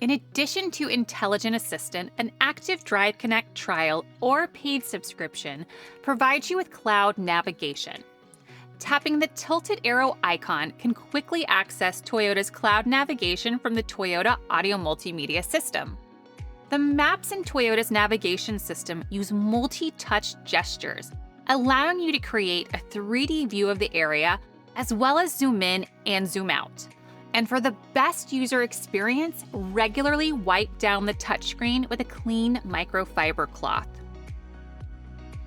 In addition to Intelligent Assistant, an Active Drive Connect trial or paid subscription provides you with cloud navigation. Tapping the tilted arrow icon can quickly access Toyota's cloud navigation from the Toyota Audio Multimedia System. The maps in Toyota's navigation system use multi-touch gestures, allowing you to create a 3D view of the area as well as zoom in and zoom out. And for the best user experience, regularly wipe down the touchscreen with a clean microfiber cloth.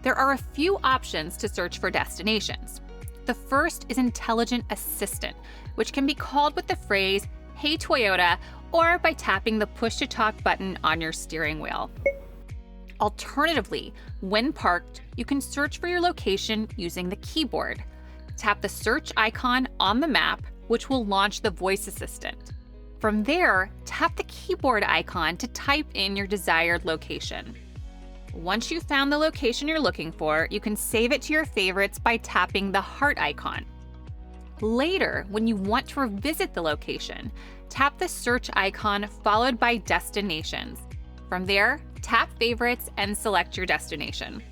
There are a few options to search for destinations. The first is Intelligent Assistant, which can be called with the phrase, "Hey Toyota," or by tapping the push-to-talk button on your steering wheel. Alternatively, when parked, you can search for your location using the keyboard. Tap the search icon on the map, which will launch the voice assistant. From there, tap the keyboard icon to type in your desired location. Once you've found the location you're looking for, you can save it to your favorites by tapping the heart icon. Later, when you want to revisit the location, tap the search icon followed by destinations. From there, tap favorites and select your destination.